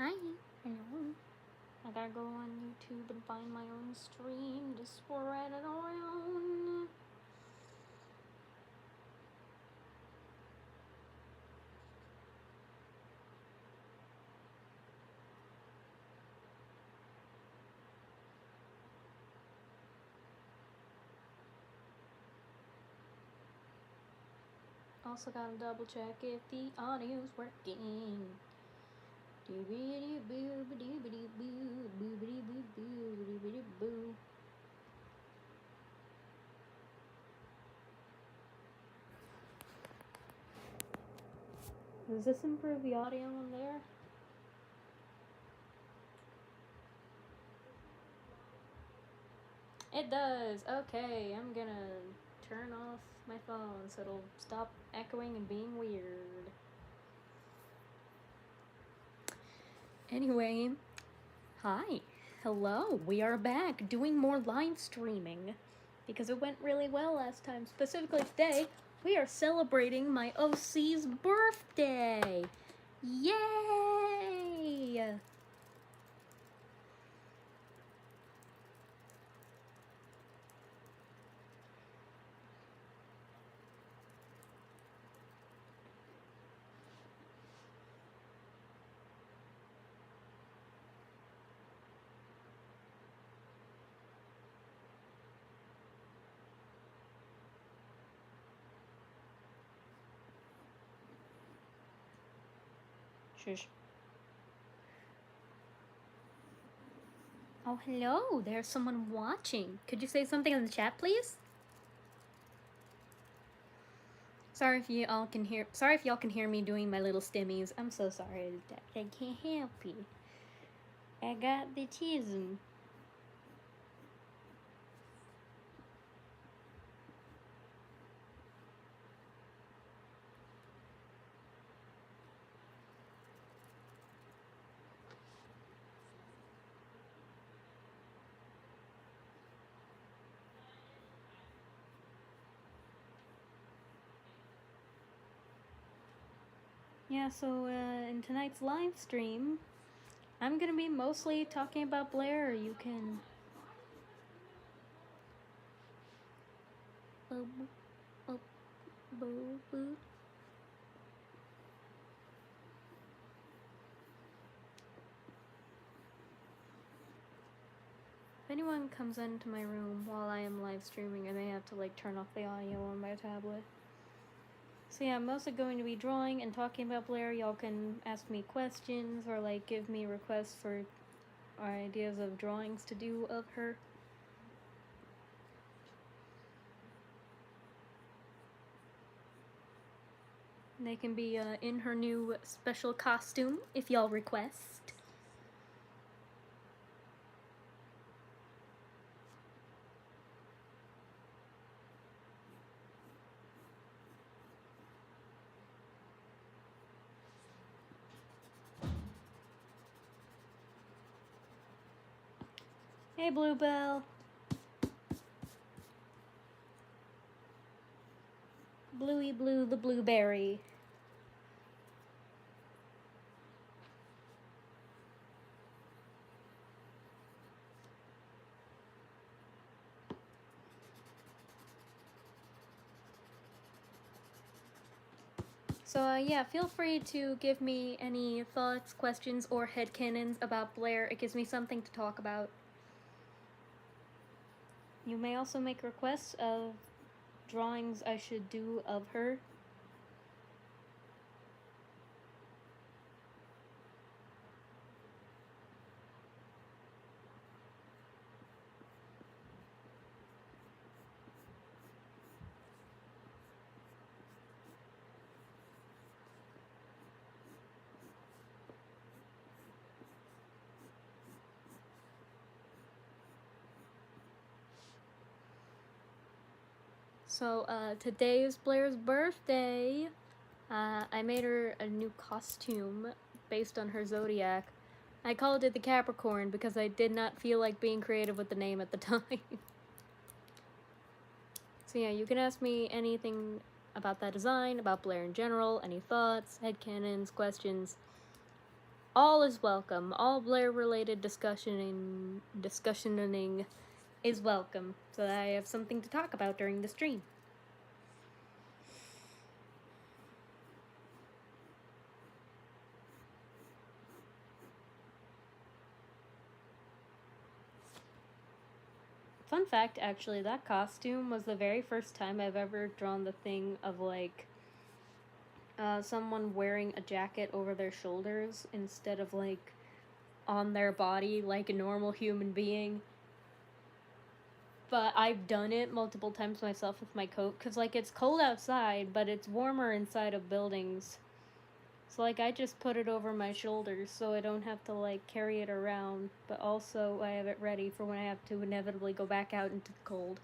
Hi, hello. I gotta go on YouTube and find my own stream to spread it around. Also gotta double check if the audio's working. Does this improve the audio in there? It does. Okay, I'm gonna turn off my phone so it'll stop echoing and being weird. Anyway, hi. Hello. We are back doing more live streaming because it went really well last time. Specifically today, we are celebrating my OC's birthday. Yay! Shush. Oh, hello. There's someone watching. Could you say something in the chat, please? Sorry if y'all can hear me doing my little stimmies. I'm so sorry. I can't help it. I got the chism. Yeah, so in tonight's live stream, I'm gonna be mostly talking about Blair. You can. If anyone comes into my room while I am live streaming, I may have to like turn off the audio on my tablet. So yeah, I'm mostly going to be drawing and talking about Blair. Y'all can ask me questions or like give me requests for ideas of drawings to do of her. They can be in her new special costume if y'all request. Hey, Bluebell. Bluey Blue the blueberry. So yeah, feel free to give me any thoughts, questions, or headcanons about Blair. It gives me something to talk about. You may also make requests of drawings I should do of her. So today is Blair's birthday. I made her a new costume based on her zodiac. I called it the Capricorn because I did not feel like being creative with the name at the time. So yeah, you can ask me anything about that design, about Blair in general, any thoughts, headcanons, questions. all is welcome. All Blair-related discussioning is welcome, so that I have something to talk about during the stream. Fun fact, actually, that costume was the very first time I've ever drawn the thing of, like, someone wearing a jacket over their shoulders instead of, like, on their body like a normal human being. But I've done it multiple times myself with my coat, because, like, it's cold outside, but it's warmer inside of buildings. So, like, I just put it over my shoulders so I don't have to, like, carry it around, but also I have it ready for when I have to inevitably go back out into the cold.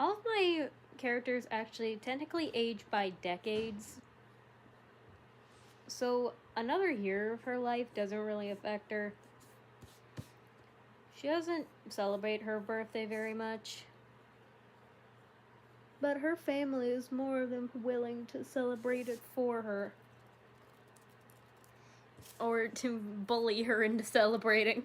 All of my characters actually technically age by decades. So another year of her life doesn't really affect her. She doesn't celebrate her birthday very much. But her family is more than willing to celebrate it for her. Or to bully her into celebrating.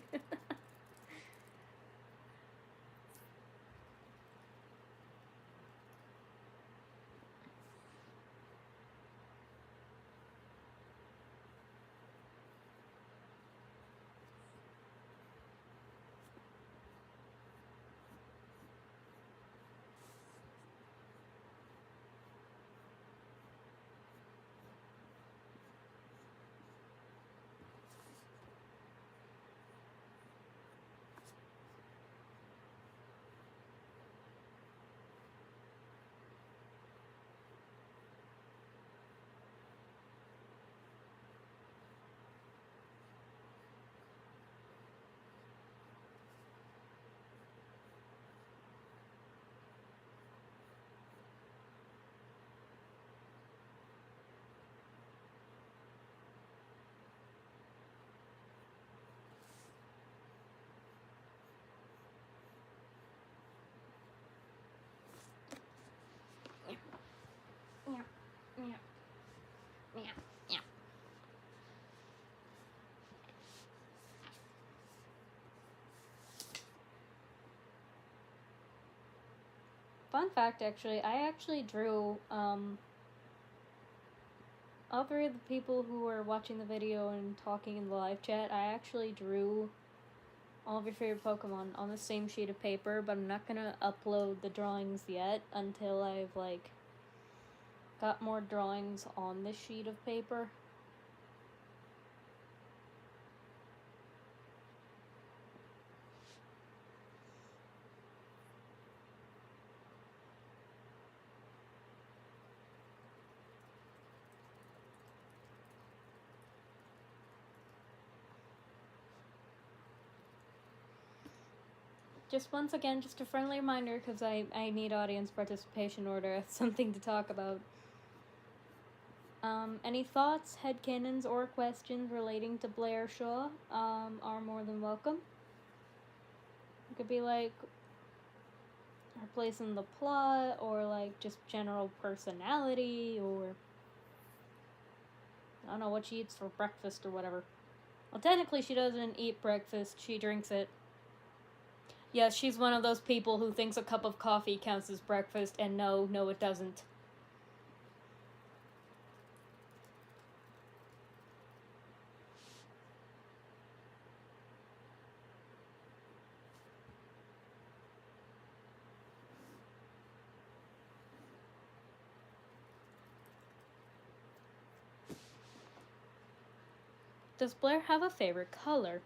Fun fact, actually, I actually drew, all three of the people who were watching the video and talking in the live chat, I actually drew all of your favorite Pokemon on the same sheet of paper, but I'm not gonna upload the drawings yet until I've, like, got more drawings on this sheet of paper. Just once again, just a friendly reminder, because I need audience participation in order to have something to talk about. Any thoughts, headcanons, or questions relating to Blair Shaw are more than welcome. It could be like her place in the plot, or like just general personality, or I don't know what she eats for breakfast or whatever. Well, technically, she doesn't eat breakfast, she drinks it. Yes, she's one of those people who thinks a cup of coffee counts as breakfast, and no, it doesn't. Does Blair have a favorite color?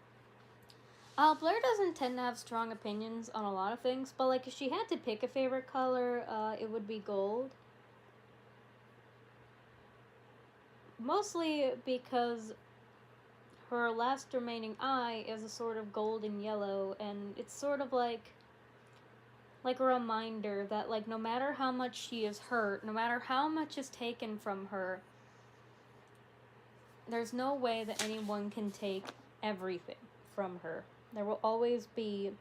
Blair doesn't tend to have strong opinions on a lot of things, but like if she had to pick a favorite color, it would be gold. Mostly because her last remaining eye is a sort of golden yellow, and it's sort of like like a reminder that, like, no matter how much she is hurt, no matter how much is taken from her, there's no way that anyone can take everything from her. There will always be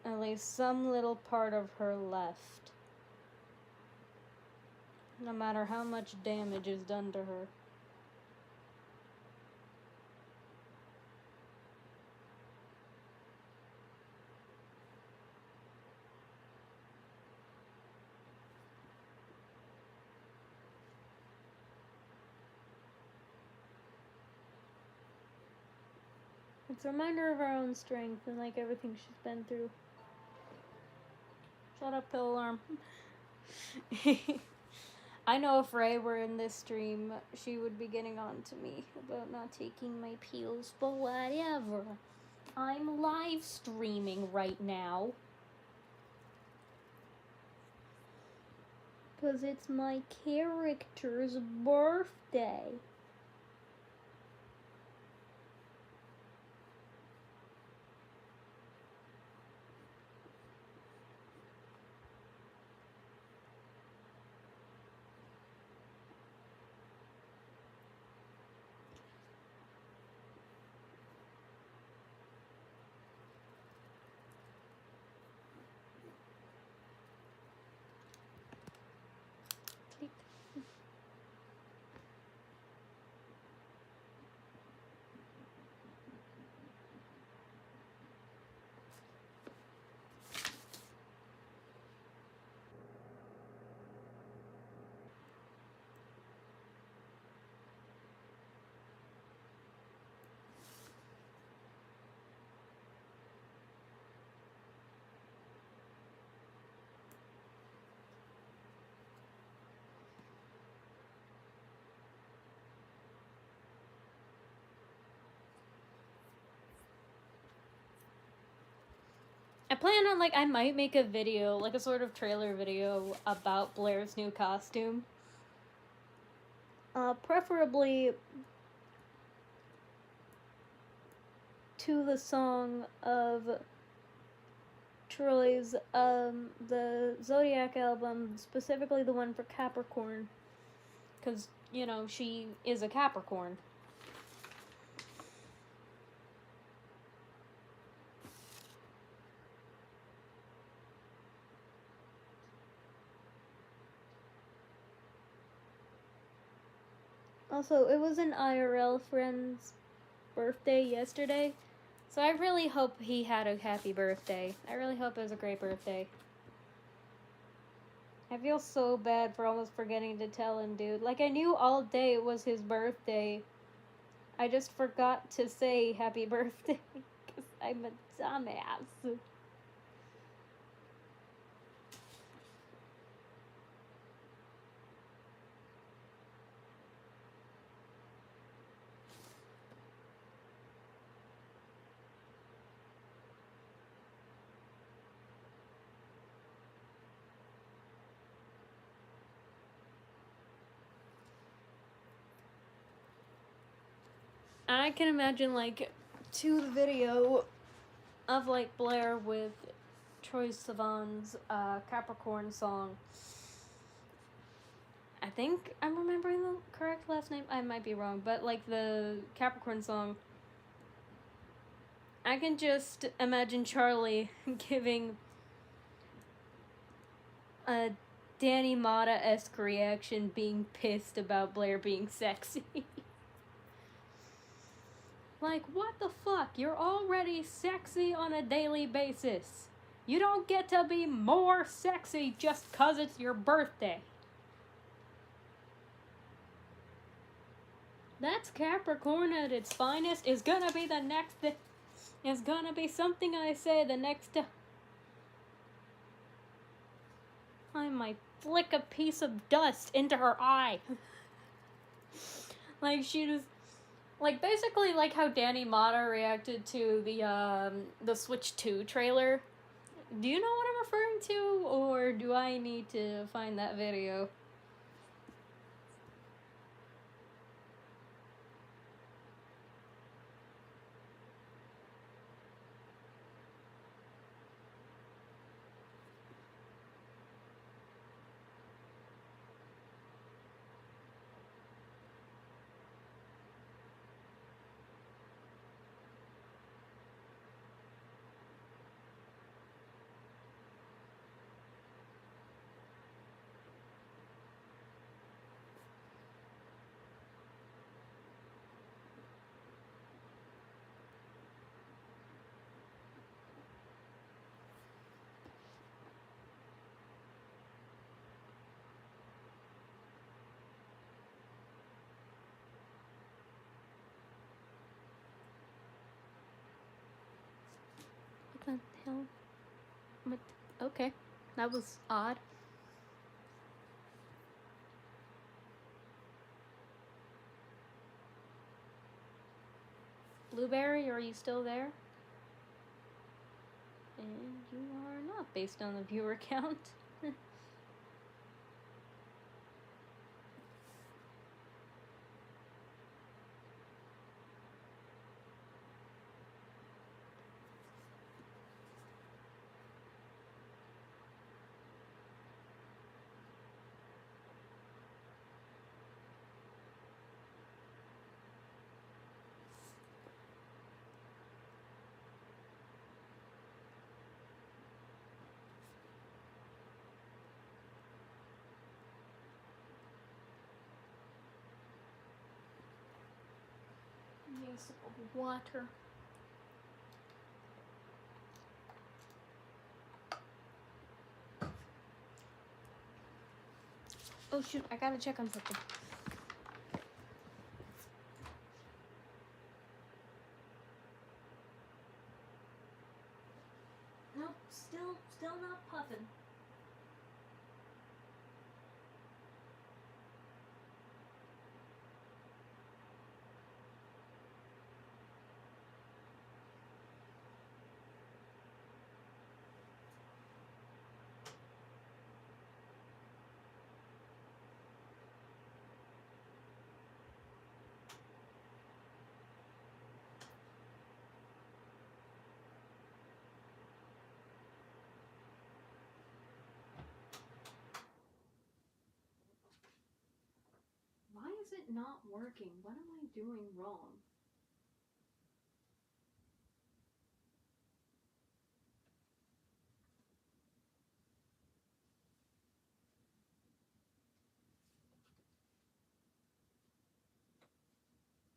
at least some little part of her left, no matter how much damage is done to her. It's a reminder of our own strength and, like, everything she's been through. Shut up, pill alarm. I know if Ray were in this stream, she would be getting on to me about not taking my pills, but whatever. I'm live streaming right now. Because it's my character's birthday. I plan on, like, I might make a video, like a sort of trailer video about Blair's new costume. Preferably to the song of Troy's, the Zodiac album, specifically the one for Capricorn. Because, you know, she is a Capricorn. Also, it was an IRL friend's birthday yesterday, so I really hope he had a happy birthday. I really hope it was a great birthday. I feel so bad for almost forgetting to tell him, dude. Like, I knew all day it was his birthday. I just forgot to say happy birthday, because I'm a dumbass. I can imagine, like, to the video of, like, Blair with Troye Sivan's Capricorn song. I think I'm remembering the correct last name. I might be wrong, but, like, the Capricorn song. I can just imagine Charlie giving a Danny Mata-esque reaction, being pissed about Blair being sexy. Like, what the fuck? You're already sexy on a daily basis. You don't get to be more sexy just 'cause it's your birthday. That's Capricorn at its finest. Is gonna be the next... Is gonna be something I say the next... I might flick a piece of dust into her eye. Like, she just... Like, basically like how Danny Mata reacted to the Switch 2 trailer. Do you know what I'm referring to? Or do I need to find that video? the hell? What? Okay, that was odd. Blueberry, are you still there? And you are not, based on the viewer count. Yes, water. Oh shoot, I gotta check on something. Nope, still not puffing. Why is it not working? What am I doing wrong?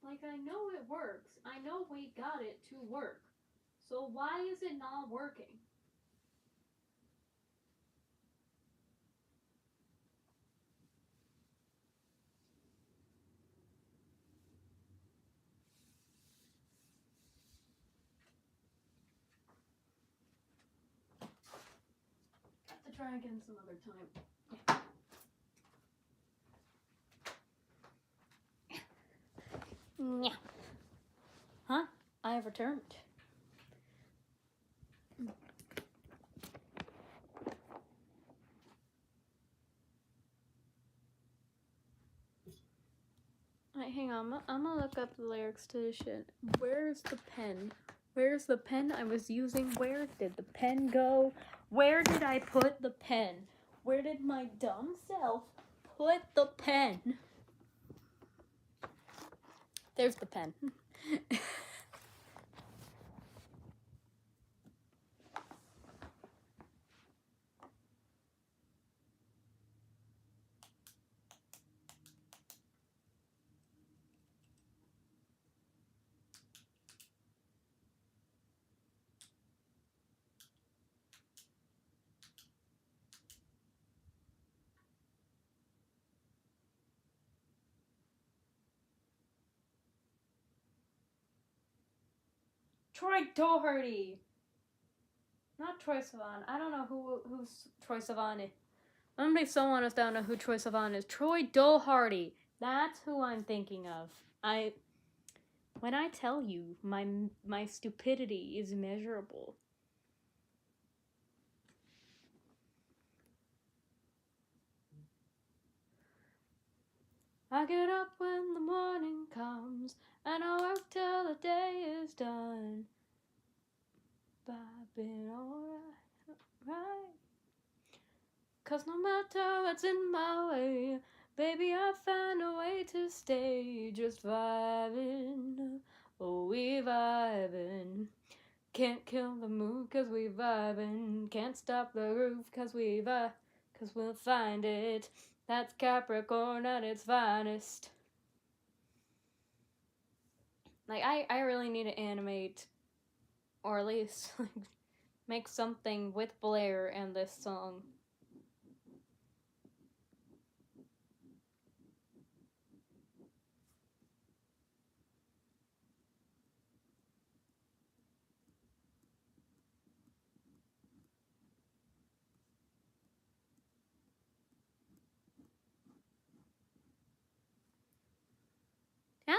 Like, I know it works. I know we got it to work. So why is it not working? Have to try again some other time. Yeah. Huh? I have returned. Alright, hang on. I'm gonna look up the lyrics to this shit. Where's the pen? Where's the pen I was using? Where did the pen go? Where did I put the pen? Where did my dumb self put the pen? There's the pen. Troy Doherty! Not Troy Sivan. I don't know who's Troy Sivan is. I'm gonna be so honest, I don't know who Troy Sivan is. Troy Doherty. That's who I'm thinking of. When I tell you, my stupidity is measurable. I get up when the morning comes, and I work till the day is done. But I've been alright, right? 'Cause no matter what's in my way, baby, I find a way to stay. Just vibing, oh, we vibing. Can't kill the mood 'cause we vibing. Can't stop the groove 'cause we vibe, 'cause we'll find it. That's Capricorn at its finest. Like, I really need to animate, or at least like, make something with Blair and this song.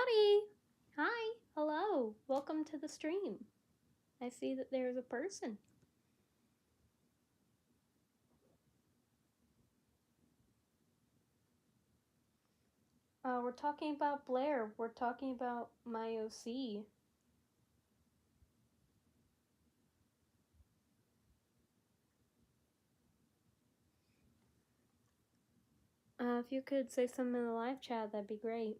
Howdy! Hi! Hello! Welcome to the stream. I see that there's a person. We're talking about Blair. We're talking about my OC. If you could say something in the live chat, that'd be great.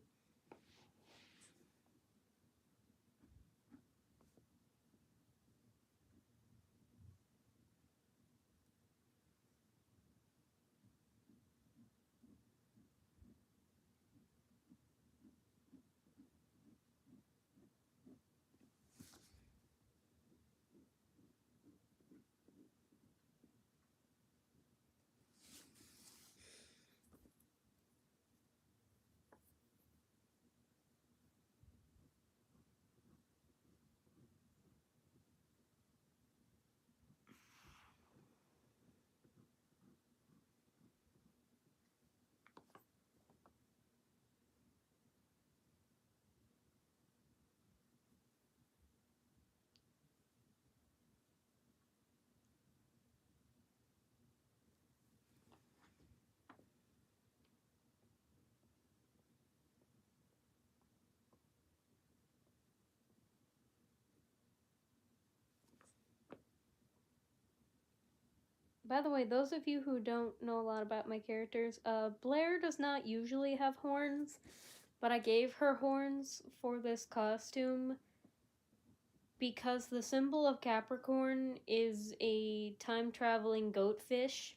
By the way, those of you who don't know a lot about my characters, Blair does not usually have horns, but I gave her horns for this costume because the symbol of Capricorn is a time-traveling goatfish.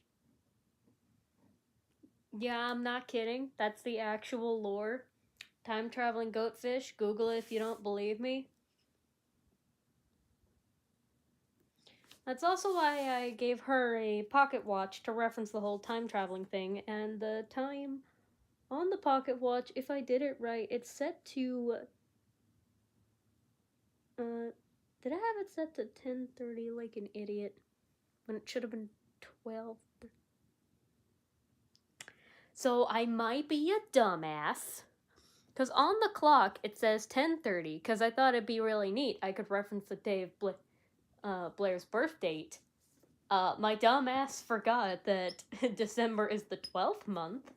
Yeah, I'm not kidding. That's the actual lore. Time-traveling goatfish. Google it if you don't believe me. That's also why I gave her a pocket watch to reference the whole time-traveling thing, and the time on the pocket watch, if I did it right, it's set to, did I have it set to 10:30 like an idiot? When it should have been 12. So I might be a dumbass. Because on the clock, it says 10:30, because I thought it'd be really neat. I could reference the day of Blair's birth date. My dumbass forgot that December is the 12th month.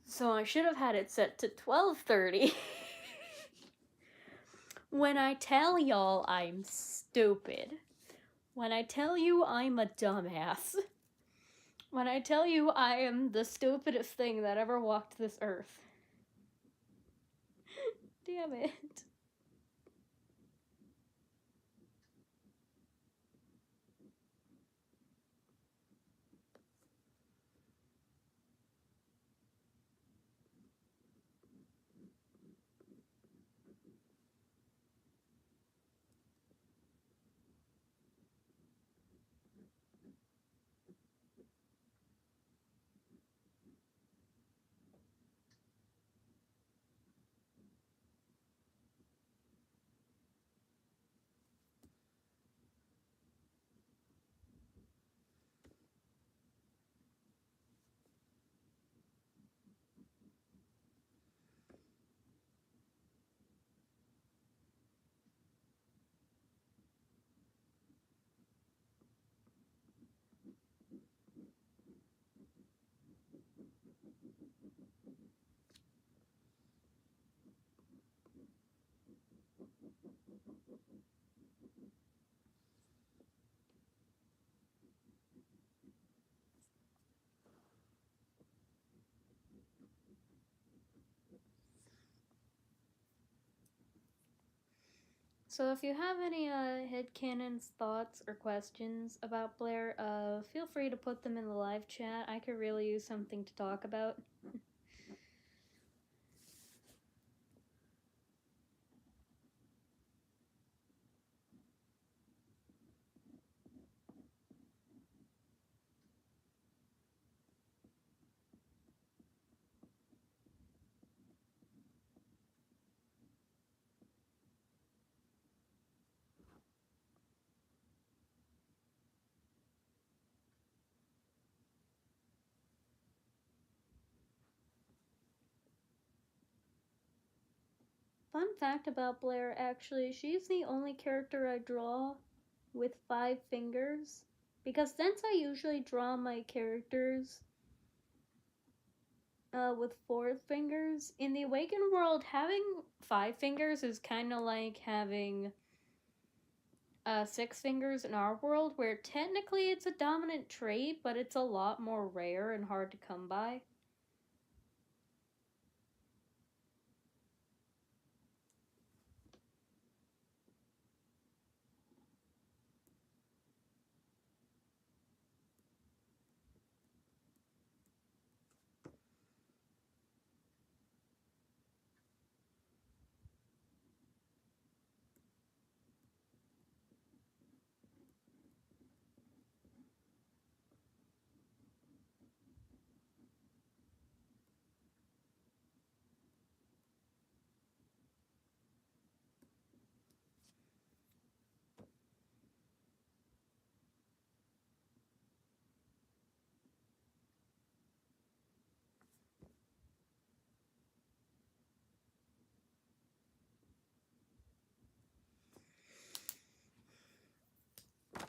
So I should have had it set to 12:30. When I tell y'all I'm stupid. When I tell you I'm a dumbass. When I tell you I am the stupidest thing that ever walked this earth. Damn it. So if you have any headcanons, thoughts, or questions about Blair, feel free to put them in the live chat. I could really use something to talk about. fun fact about Blair, actually, she's the only character I draw with 5 fingers. Because since I usually draw my characters with 4 fingers, in the Awakened world, having 5 fingers is kind of like having 6 fingers in our world, where technically it's a dominant trait, but it's a lot more rare and hard to come by.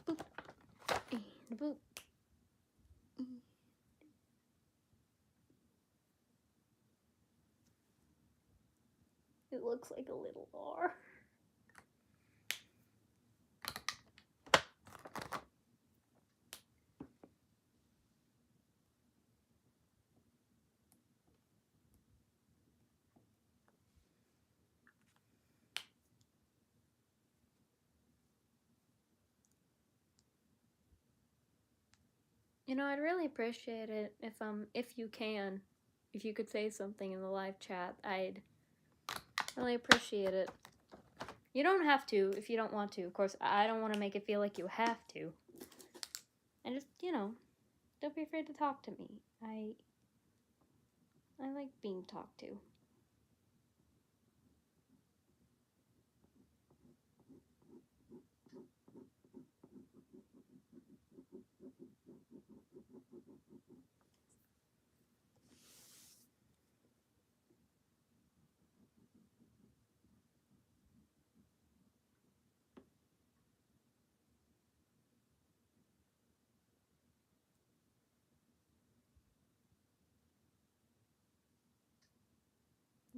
Boop. And boop. It looks like a little R. You know, I'd really appreciate it if you could say something in the live chat. I'd really appreciate it. You don't have to if you don't want to. Of course, I don't want to make it feel like you have to. And just, don't be afraid to talk to me. I like being talked to.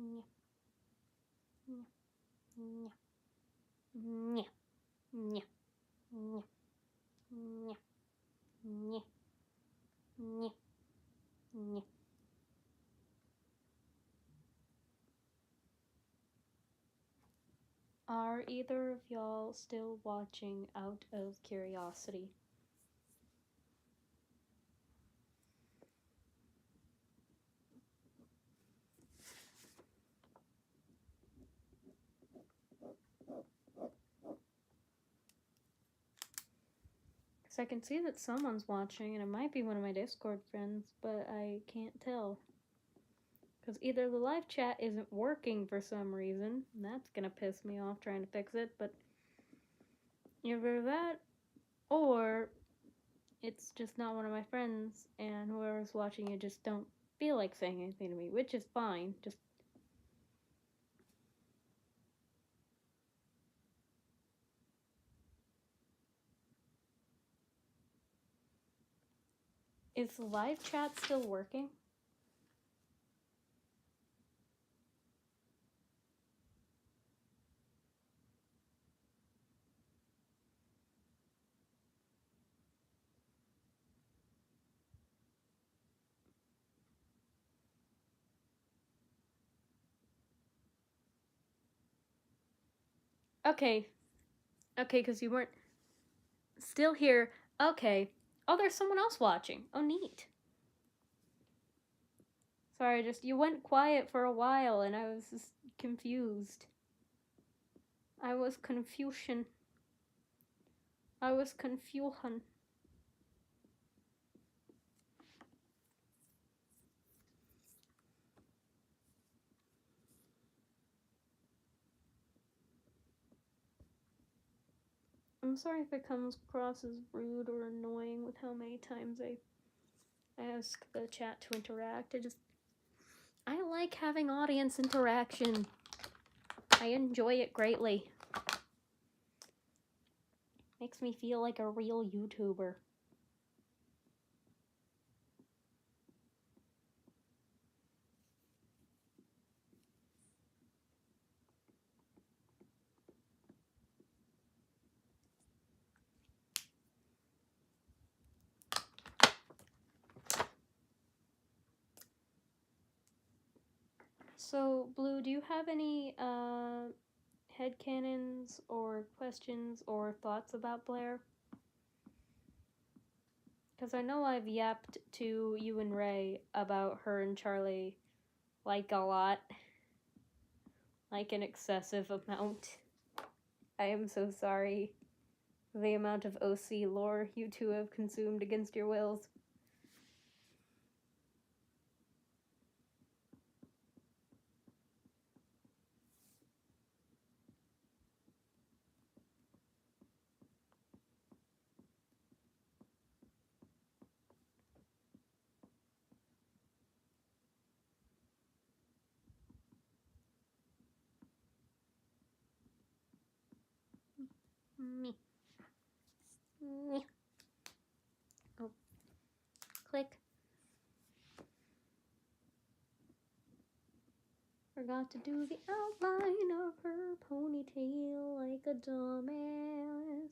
Yeah. Yeah. Yeah. Yeah. Yeah. Yeah. Yeah. Yeah. Yeah. Are either of y'all still watching out of curiosity? Because I can see that someone's watching, and it might be one of my Discord friends, but I can't tell. Because either the live chat isn't working for some reason, and that's gonna piss me off trying to fix it, but either that, or it's just not one of my friends, and whoever's watching it just don't feel like saying anything to me, which is fine. Just is the live chat still working? Okay, because you weren't still here. Okay. Oh, there's someone else watching. Oh, neat. Sorry, just you went quiet for a while, and I was just confused. I was confusion. I was confusion. I'm sorry if it comes across as rude or annoying with how many times I ask the chat to interact. I like having audience interaction. I enjoy it greatly. Makes me feel like a real YouTuber. So, Blue, do you have any headcanons or questions or thoughts about Blair? Because I know I've yapped to you and Ray about her and Charlie, like, a lot. Like, an excessive amount. I am so sorry for the amount of OC lore you two have consumed against your wills. Me. Me. Oh. Click. Forgot to do the outline of her ponytail like a dumbass.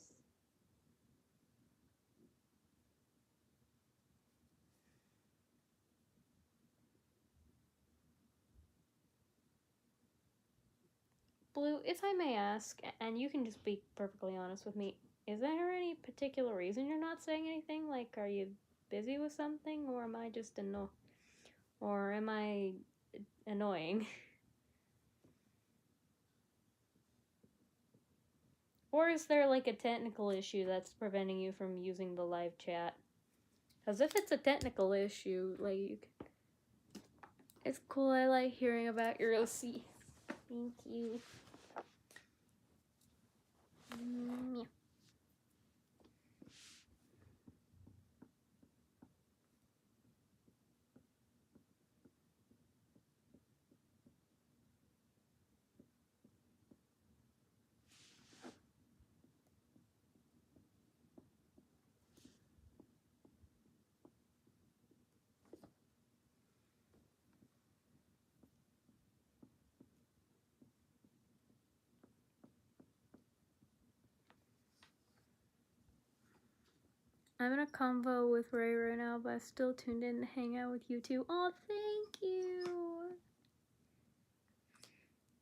Blue, if I may ask, and you can just be perfectly honest with me, is there any particular reason you're not saying anything? Like, are you busy with something, or am I just or am I annoying? Or is there like a technical issue that's preventing you from using the live chat? Because if it's a technical issue, like, it's cool. I like hearing about your OC. Thank you. Yeah. I'm in a convo with Ray right now, but I still tuned in to hang out with you two. Oh, thank you.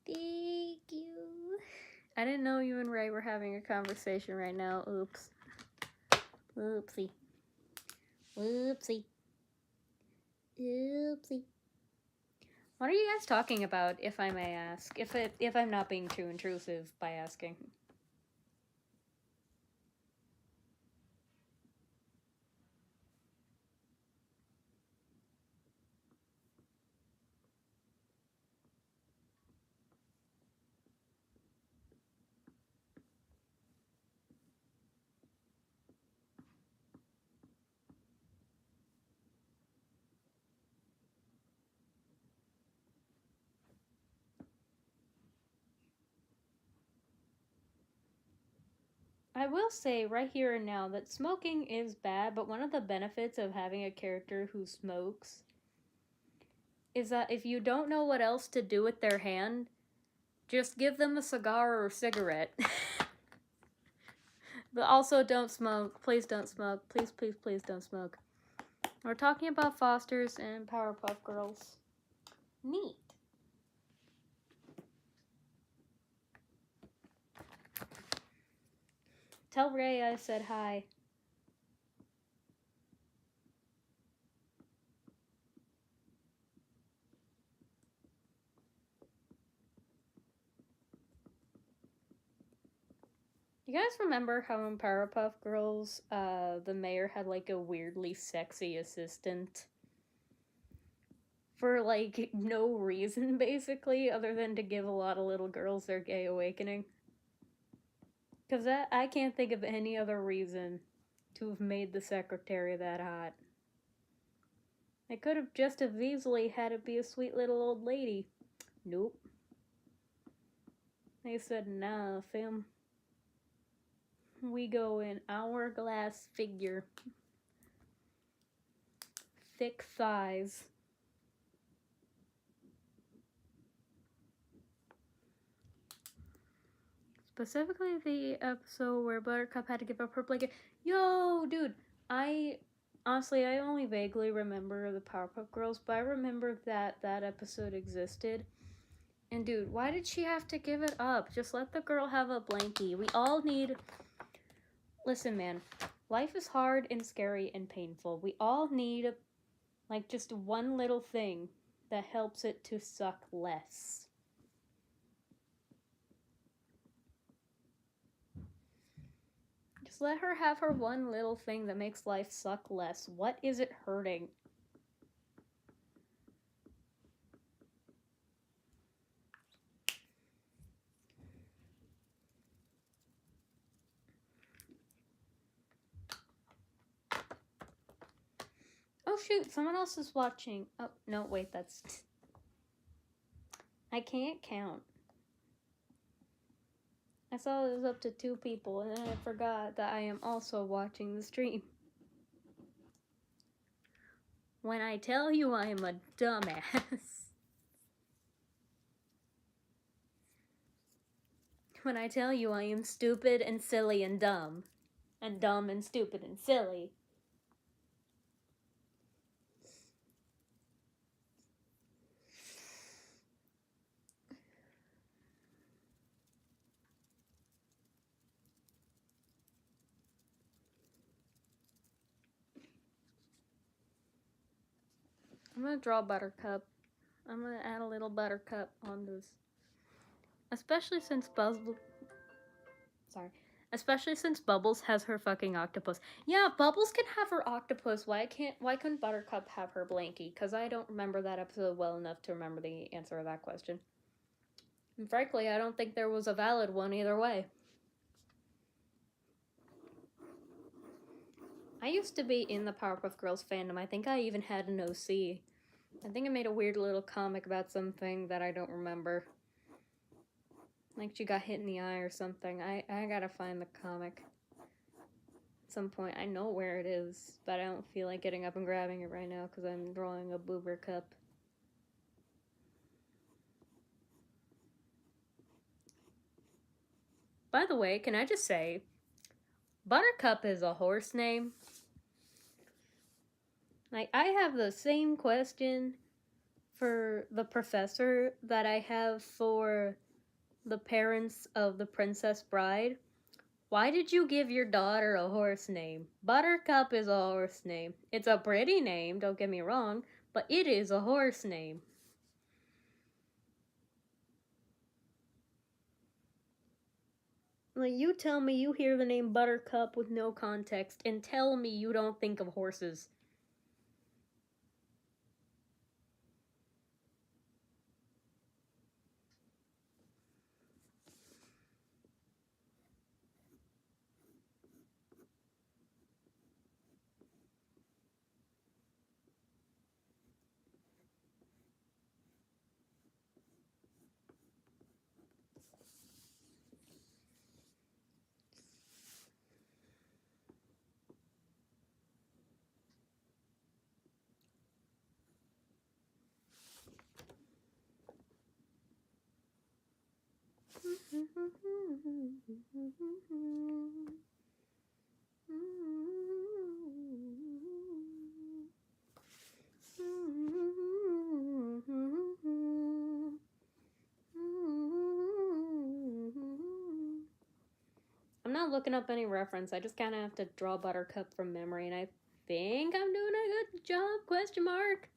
Thank you. I didn't know you and Ray were having a conversation right now. Oops. Oopsie. Oopsie. Oopsie. What are you guys talking about, if I may ask? If I'm not being too intrusive by asking. I will say right here and now that smoking is bad, but one of the benefits of having a character who smokes is that if you don't know what else to do with their hand, just give them a cigar or a cigarette. But also don't smoke. Please don't smoke. Please, please, please don't smoke. We're talking about Fosters and Powerpuff Girls. Neat. Tell Ray I said hi. You guys remember how in Powerpuff Girls, the mayor had like a weirdly sexy assistant? For like no reason, basically, other than to give a lot of little girls their gay awakening. Because I can't think of any other reason to have made the secretary that hot. I could have just as easily had it be a sweet little old lady. Nope. They said, nah, fam. We go in hourglass figure. Thick thighs. Specifically the episode where Buttercup had to give up her blanket. Yo, dude, I only vaguely remember the Powerpuff Girls, but I remember that episode existed. And dude, why did she have to give it up? Just let the girl have a blankie. We all need... Listen, man, life is hard and scary and painful. We all need, like, just one little thing that helps it to suck less. Just let her have her one little thing that makes life suck less. What is it hurting? Oh shoot, someone else is watching. Oh, no, wait, that's... I can't count. I saw it was up to 2 people, and then I forgot that I am also watching the stream. When I tell you I am a dumbass. When I tell you I am stupid and silly and dumb and stupid and silly. I'm gonna draw Buttercup. I'm gonna add a little Buttercup on this. Especially since Bubbles has her fucking octopus. Yeah, Bubbles can have her octopus. Why couldn't Buttercup have her blankie? Because I don't remember that episode well enough to remember the answer to that question. And frankly, I don't think there was a valid one either way. I used to be in the Powerpuff Girls fandom. I think I even had an OC. I think I made a weird little comic about something that I don't remember. Like she got hit in the eye or something. I gotta find the comic. At some point. I know where it is, but I don't feel like getting up and grabbing it right now because I'm drawing a boober cup. By the way, can I just say, Buttercup is a horse name. Like, I have the same question for the professor that I have for the parents of the Princess Bride. Why did you give your daughter a horse name? Buttercup is a horse name. It's a pretty name, don't get me wrong, but it is a horse name. Like, you tell me you hear the name Buttercup with no context and tell me you don't think of horses. I'm not looking up any reference. I just kind of have to draw Buttercup from memory, and I think I'm doing a good job, question mark.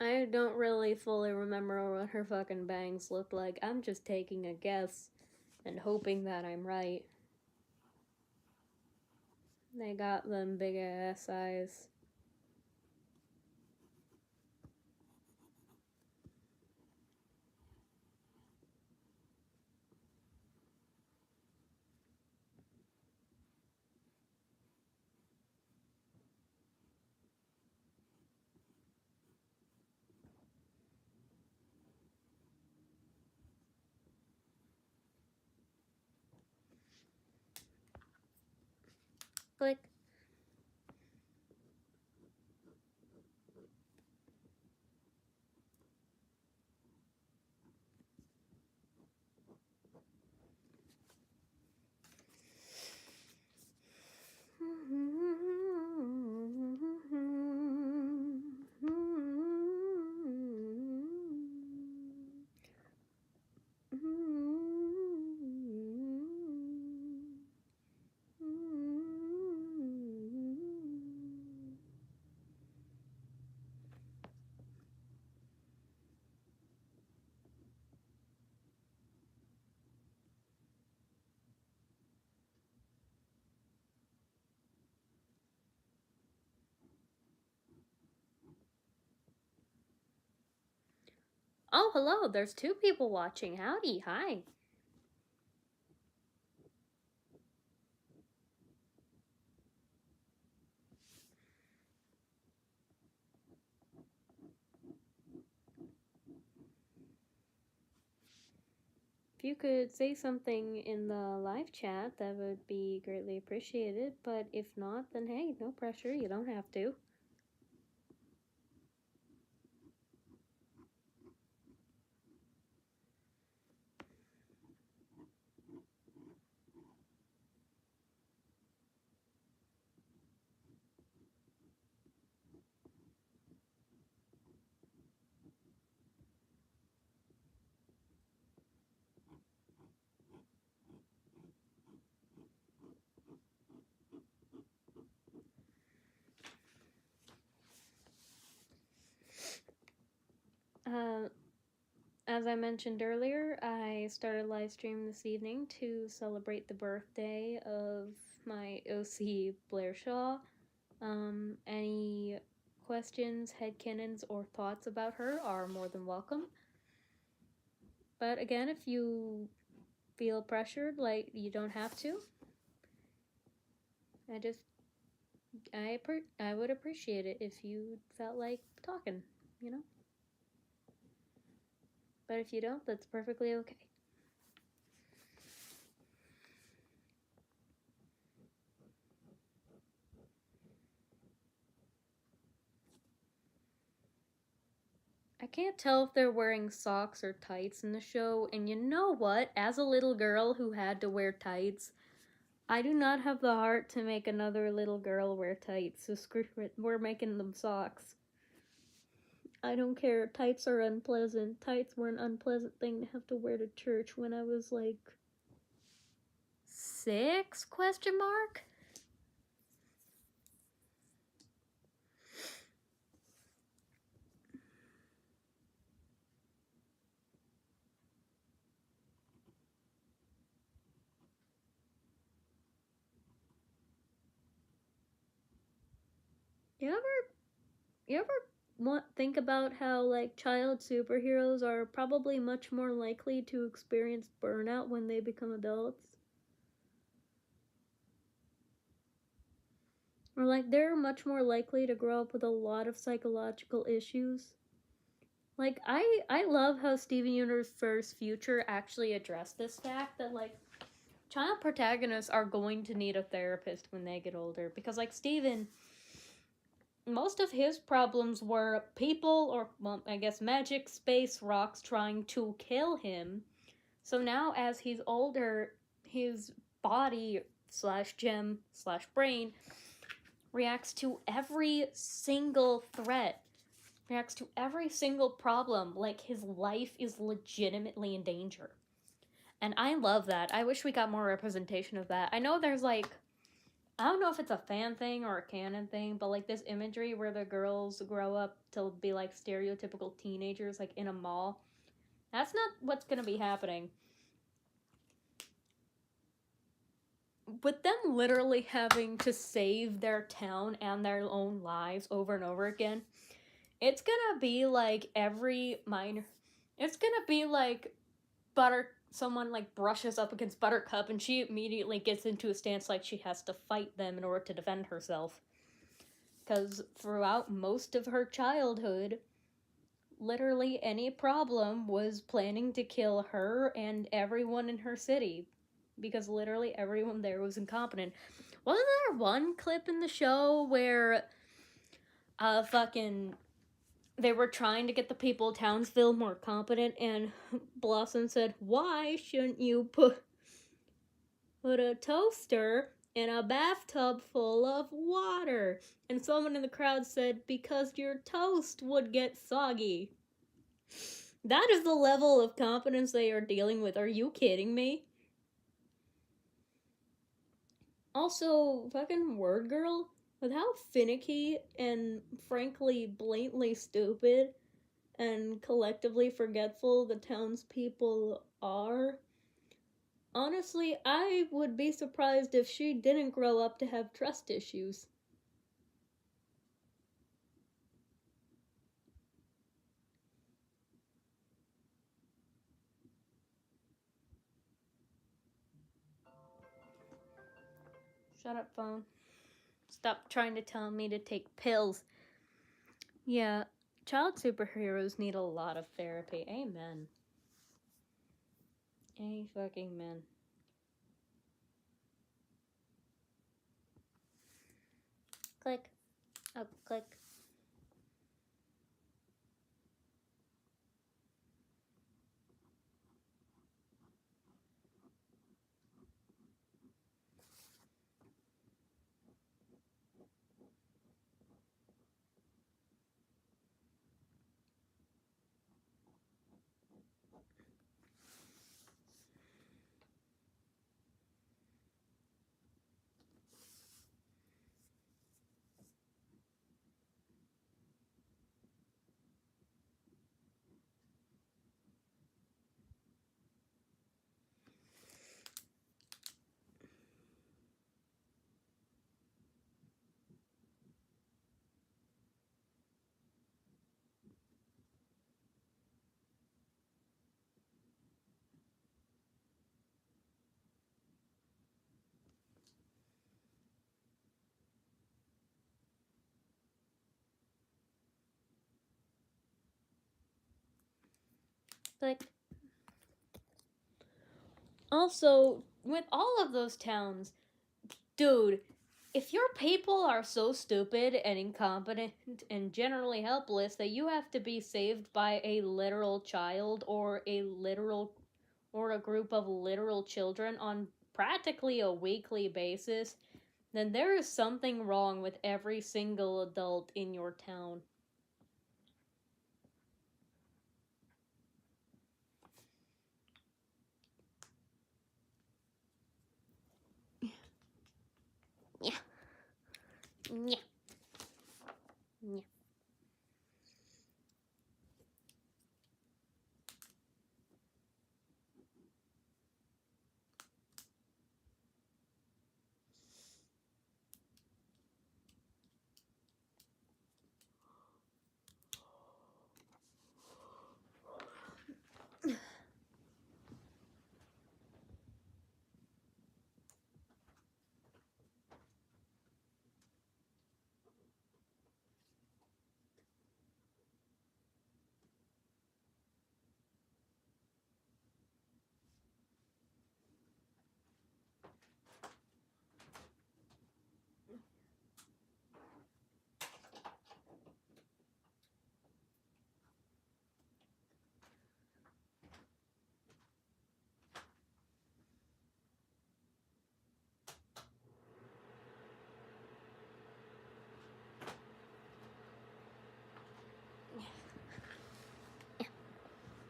I don't really fully remember what her fucking bangs look like. I'm just taking a guess and hoping that I'm right. They got them big ass eyes. Click. Oh, hello, there's 2 people watching. Howdy, hi. If you could say something in the live chat, that would be greatly appreciated, but if not, then hey, no pressure, you don't have to. As I mentioned earlier, I started live stream this evening to celebrate the birthday of my OC Blair Shaw. Any questions, headcanons, or thoughts about her are more than welcome. But again, if you feel pressured, like, you don't have to. I would appreciate it if you felt like talking, you know? But if you don't, that's perfectly okay. I can't tell if they're wearing socks or tights in the show, and you know what? As a little girl who had to wear tights, I do not have the heart to make another little girl wear tights, so screw it. We're making them socks. I don't care. Tights are unpleasant. Tights were an unpleasant thing to have to wear to church when I was like 6? Question mark? You ever think about how like child superheroes are probably much more likely to experience burnout when they become adults? Or like they're much more likely to grow up with a lot of psychological issues? Like I love how Steven Universe's future actually addressed this fact that like child protagonists are going to need a therapist when they get older, because like Steven, most of his problems were people, or well, I guess magic, space, rocks trying to kill him. So now as he's older, his body slash gem slash brain reacts to every single threat, reacts to every single problem, like his life is legitimately in danger. And I love that. I wish we got more representation of that. I know there's like, I don't know if it's a fan thing or a canon thing, but like this imagery where the girls grow up to be like stereotypical teenagers, like in a mall. That's not what's gonna be happening. With them literally having to save their town and their own lives over and over again, it's gonna be like every minor. It's gonna be like someone like brushes up against Buttercup and she immediately gets into a stance like she has to fight them in order to defend herself. Because throughout most of her childhood, literally any problem was planning to kill her and everyone in her city. because literally everyone there was incompetent. Wasn't there one clip in the show where they were trying to get the people of Townsville more competent, and Blossom said, "Why shouldn't you put a toaster in a bathtub full of water?" And someone in the crowd said, "Because your toast would get soggy." That is the level of competence they are dealing with. Are you kidding me? Also, fucking Word Girl, with how finicky and frankly blatantly stupid and collectively forgetful the townspeople are, honestly, I would be surprised if she didn't grow up to have trust issues. Shut up, phone. Stop trying to tell me to take pills. Yeah, child superheroes need a lot of therapy. Amen. Fucking man. Click. Oh, click. Click. Also, with all of those towns, dude, if your people are so stupid and incompetent and generally helpless that you have to be saved by a literal child or a group of literal children on practically a weekly basis, then there is something wrong with every single adult in your town. Yeah. Yeah. Yeah.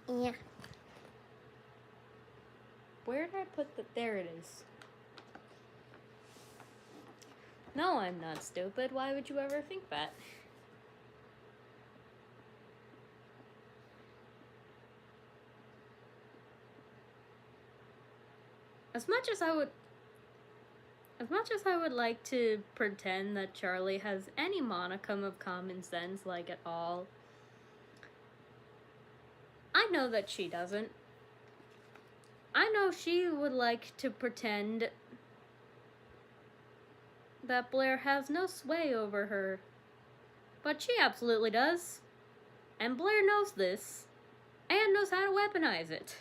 Yeah. Where did I put the... There it is. No, I'm not stupid. Why would you ever think that? As much as I would like to pretend that Charlie has any modicum of common sense, like at all, I know that she doesn't. I know she would like to pretend that Blair has no sway over her. But she absolutely does. And Blair knows this, and knows how to weaponize it.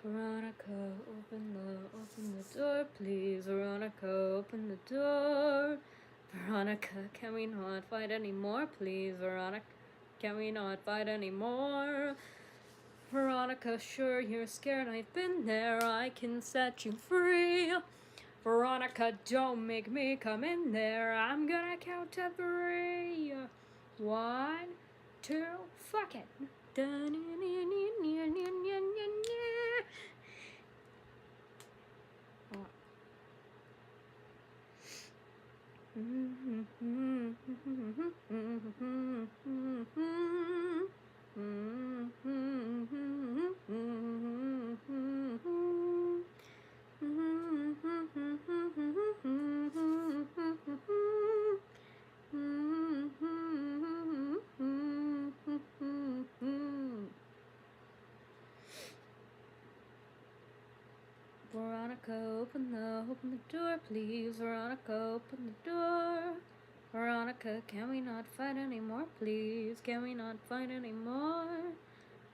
Veronica, open the door, please. Veronica, open the door. Veronica, can we not fight anymore, please? Veronica, can we not fight anymore? Veronica, sure you're scared, I've been there, I can set you free. Veronica, don't make me come in there, I'm gonna count to 3. 1, 2, fuck it. Veronica, open the door, please. Veronica, open the door. Veronica, can we not fight anymore, please? Can we not fight anymore?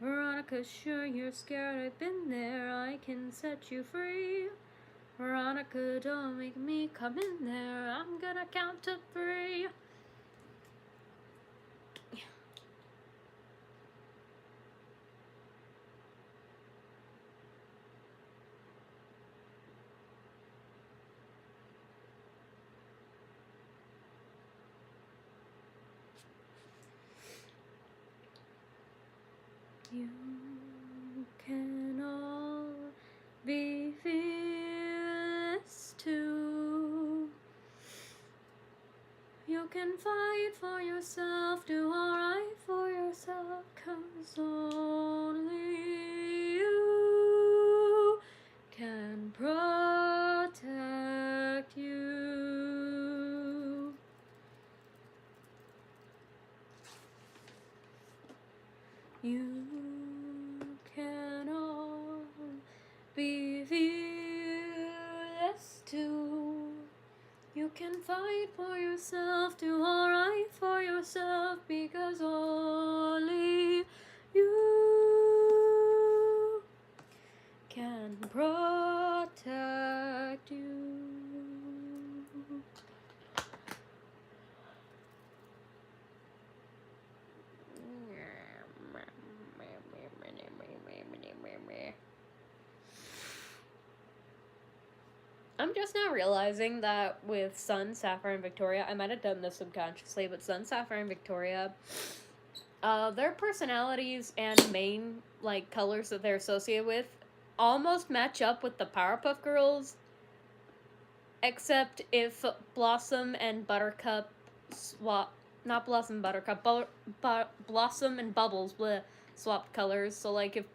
Veronica, sure you're scared, I've been there, I can set you free. Veronica, don't make me come in there, I'm gonna count to 3. You can all be fearless too. You can fight for yourself, do alright for yourself, 'cause only you can protect you. You can all be fearless too. You can fight for yourself, do alright for yourself, because only you can protect you. I'm just now realizing that with Sun, Sapphire, and Victoria, I might have done this subconsciously, but Sun, Sapphire, and Victoria, their personalities and main, like, colors that they're associated with almost match up with the Powerpuff Girls, except if Blossom and Buttercup swap, not Blossom and Buttercup, Blossom and Bubbles swapped colors, so, like, if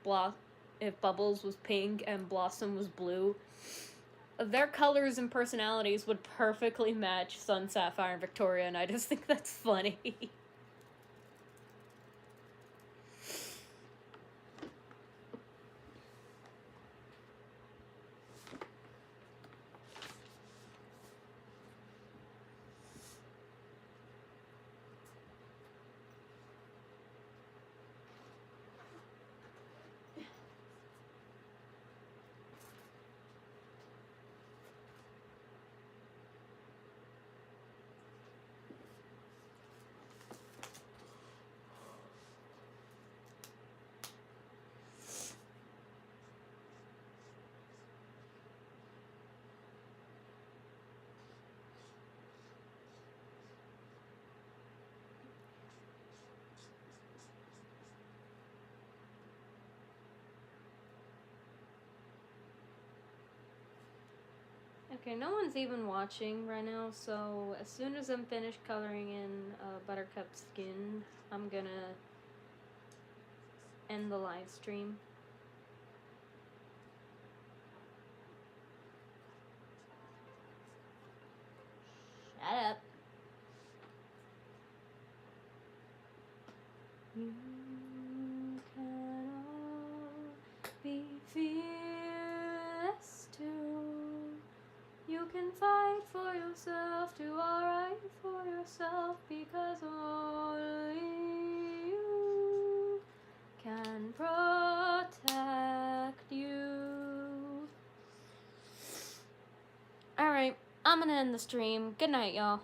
Bubbles was pink and Blossom was blue, their colors and personalities would perfectly match Sun, Sapphire, and Victoria, and I just think that's funny. Okay, no one's even watching right now, so as soon as I'm finished coloring in Buttercup's skin, I'm gonna end the live stream. Shut up. You can all be fearless too. You can fight for yourself, do alright for yourself, because only you can protect you. I'm gonna end the stream. Good night, y'all.